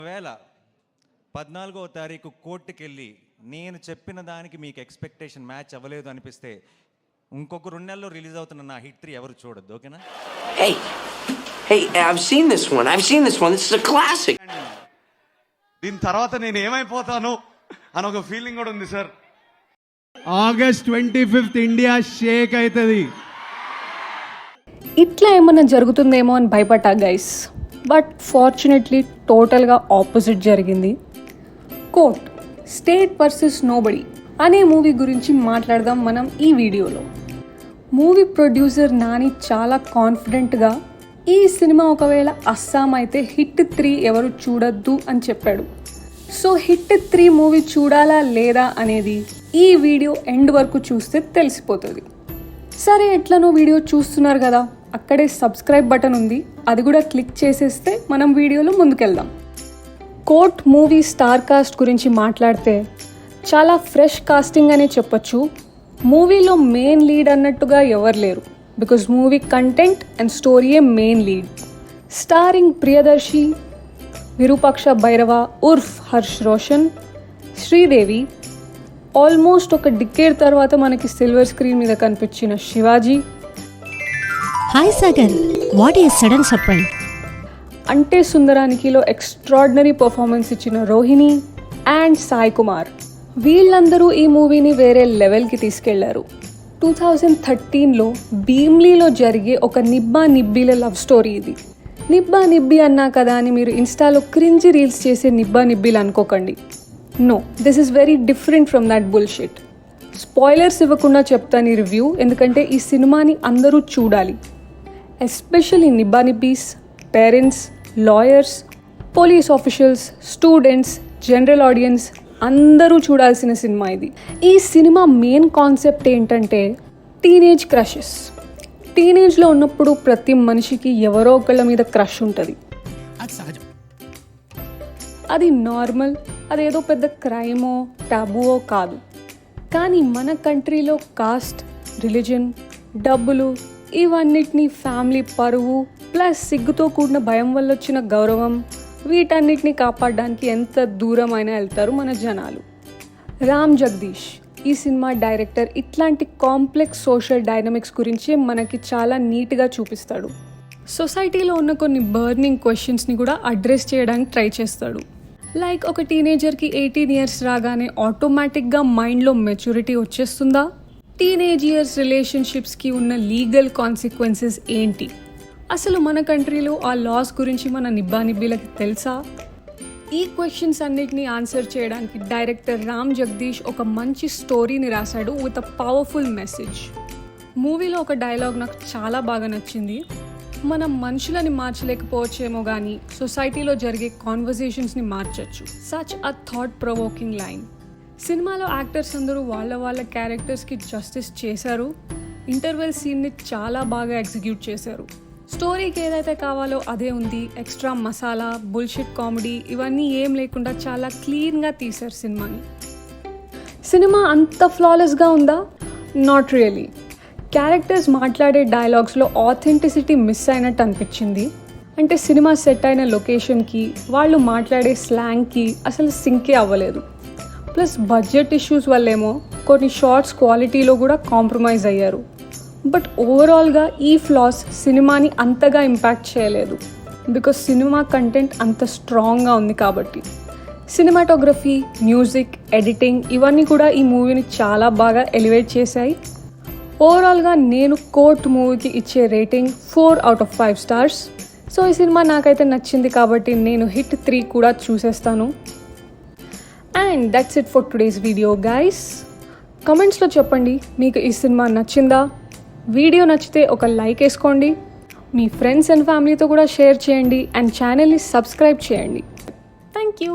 ఒకవేళ 14వ తారీఖు కోర్టుకెళ్ళి నేను చెప్పిన దానికి మీకు ఎక్స్పెక్టేషన్ మ్యాచ్ అవ్వలేదు అనిపిస్తే ఇంకొక 2 నెలల్లో రిలీజ్ అవుతున్న నా హిట్ 3 ఎవరు చూడొద్దు, ఓకేనా? Hey, I've seen this one. This is a classic. దీని తర్వాత నేను ఏమైపోతాను అని ఒక ఫీలింగ్ కూడా ఉంది sir. August 25th India Sheikh అవుతుంది. ఇట్లా ఏమన్నా జరుగుతుందేమో అని భయపడ్డా గైస్, బట్ ఫార్చునేట్లీ టోటల్గా ఆపోజిట్ జరిగింది. కోర్ట్ స్టేట్ వర్సెస్ నోబడీ అనే మూవీ గురించి మాట్లాడదాం మనం ఈ వీడియోలో. మూవీ ప్రొడ్యూసర్ నాని చాలా కాన్ఫిడెంట్గా ఈ సినిమా ఒకవేళ అస్సాం అయితే హిట్ 3 ఎవరు చూడొద్దు అని చెప్పాడు. సో హిట్ 3 మూవీ చూడాలా లేదా అనేది ఈ వీడియో ఎండ్ వరకు చూస్తే తెలిసిపోతుంది. సరే, ఎట్లనో వీడియో చూస్తున్నారు కదా, అక్కడే సబ్స్క్రైబ్ బటన్ ఉంది, అది కూడా క్లిక్ చేసేస్తే మనం వీడియోలో ముందుకెళ్దాం. కోర్ట్ మూవీ స్టార్ కాస్ట్ గురించి మాట్లాడితే చాలా ఫ్రెష్ కాస్టింగ్ అనే చెప్పొచ్చు. మూవీలో మెయిన్ లీడ్ అన్నట్టుగా ఎవరు లేరు, బికాజ్ మూవీ కంటెంట్ అండ్ స్టోరీయే main lead. Starring Priyadarshi, Virupaksha Bhairava ఉర్ఫ్ హర్ష్ రోషన్, శ్రీదేవి, ఆల్మోస్ట్ ఒక డికేడ్ తర్వాత మనకి సిల్వర్ స్క్రీన్ మీద కనిపించిన Shivaji. Hi Sagar, what is sudden surprise? అంటే సుందరానికిలో ఎక్స్ట్రాడినరీ పర్ఫార్మెన్స్ ఇచ్చిన రోహిణి అండ్ సాయి కుమార్, వీళ్ళందరూ ఈ మూవీని వేరే లెవెల్కి తీసుకెళ్లారు. 2013లో భీమ్లీలో జరిగే ఒక నిబ్బా నిబ్బీల లవ్ స్టోరీ ఇది. నిబ్బా నిబ్బి అన్నా కదా అని మీరు ఇన్స్టాలో క్రింజి రీల్స్ చేసే నిబ్బా నిబ్బీలు అనుకోకండి. No, this is very different from that bullshit. Spoilers ఇవ్వకుండా చెప్తాను ఈ రివ్యూ, ఎందుకంటే ఈ సినిమాని అందరూ చూడాలి. ఎస్పెషల్లీ నిబ్బా నిబ్బీస్, parents, lawyers, police officials, students, general audience అందరూ చూడాల్సిన సినిమా ఇది. ఈ సినిమా మెయిన్ కాన్సెప్ట్ ఏంటంటే టీనేజ్ క్రషెస్. టీనేజ్లో ఉన్నప్పుడు ప్రతి మనిషికి ఎవరో ఒకళ్ళ మీద క్రష్ ఉంటుంది. అది నార్మల్, అదేదో పెద్ద క్రైమో టాబువో కాదు. కానీ మన కంట్రీలో కాస్ట్, రిలీజన్, డబ్బులు ఇవన్నిటినీ, ఫ్యామిలీ పరువు ప్లస్ సిగ్గుతో కూడిన భయం వల్ల వచ్చిన గౌరవం, వీటన్నిటిని కాపాడడానికి ఎంత దూరమైనా వెళ్తారు మన జనాలు. రామ్ జగదీష్ ఈ సినిమా డైరెక్టర్ ఇట్లాంటి కాంప్లెక్స్ సోషల్ డైనమిక్స్ గురించి మనకి చాలా నీట్గా చూపిస్తాడు. సొసైటీలో ఉన్న కొన్ని బర్నింగ్ క్వశ్చన్స్ని కూడా అడ్రస్ చేయడానికి ట్రై చేస్తాడు. లైక్ ఒక టీనేజర్కి 18 years రాగానే ఆటోమేటిక్గా మైండ్లో మెచ్యూరిటీ వచ్చేస్తుందా? టీనేజ్ ఇయర్స్ రిలేషన్షిప్స్కి ఉన్న లీగల్ కాన్సిక్వెన్సెస్ ఏంటి? అసలు మన కంట్రీలో ఆ లాస్ గురించి మన నిబ్బా నిబ్బీలకి తెలుసా? ఈ క్వశ్చన్స్ అన్నిటినీ ఆన్సర్ చేయడానికి డైరెక్టర్ రామ్ జగదీష్ ఒక మంచి స్టోరీని రాశాడు విత్ అ పవర్ఫుల్ మెసేజ్. మూవీలో ఒక డైలాగ్ నాకు చాలా బాగా నచ్చింది. మనం మనుషులని మార్చలేకపోవచ్చేమో కానీ సొసైటీలో జరిగే కాన్వర్సేషన్స్ని మార్చచ్చు. Such a thought provoking line. సినిమాలో యాక్టర్స్ అందరూ వాళ్ళ క్యారెక్టర్స్కి జస్టిస్ చేశారు. ఇంటర్వెల్ సీన్ని చాలా బాగా ఎగ్జిక్యూట్ చేశారు. స్టోరీకి ఏదైతే కావాలో అదే ఉంది. ఎక్స్ట్రా మసాలా, బుల్షిట్ కామెడీ ఇవన్నీ ఏం లేకుండా చాలా క్లీన్గా తీశారు సినిమాని. సినిమా అంత ఫ్లాలెస్గా ఉందా? Not really. క్యారెక్టర్స్ మాట్లాడే డైలాగ్స్లో ఆథెంటిసిటీ మిస్ అయినట్టు అనిపించింది. అంటే సినిమా సెట్ అయిన లొకేషన్కి, వాళ్ళు మాట్లాడే స్లాంగ్కి అసలు సింకే అవ్వలేదు. ప్లస్ బడ్జెట్ ఇష్యూస్ వల్లేమో కొన్ని షార్ట్స్ క్వాలిటీలో కూడా కాంప్రమైజ్ అయ్యారు. బట్ ఓవరాల్గా ఈ ఫ్లాస్ సినిమాని అంతగా ఇంపాక్ట్ చేయలేదు, బికాస్ సినిమా కంటెంట్ అంత స్ట్రాంగ్గా ఉంది కాబట్టి. సినిమాటోగ్రఫీ, మ్యూజిక్, ఎడిటింగ్ ఇవన్నీ కూడా ఈ మూవీని చాలా బాగా ఎలివేట్ చేశాయి. ఓవరాల్గా నేను కోర్ట్ మూవీకి ఇచ్చే rating 4 out of 5 stars. So ఈ సినిమా నాకైతే నచ్చింది కాబట్టి నేను హిట్ 3 కూడా చూసేస్తాను. And that's it for today's video guys. కమెంట్స్లో చెప్పండి మీకు ఈ సినిమా నచ్చిందా? వీడియో నచ్చితే ఒక లైక్ వేసుకోండి, మీ ఫ్రెండ్స్ అండ్ ఫ్యామిలీతో కూడా షేర్ చేయండి, అండ్ ఛానల్ని సబ్స్క్రైబ్ చేయండి. Thank you.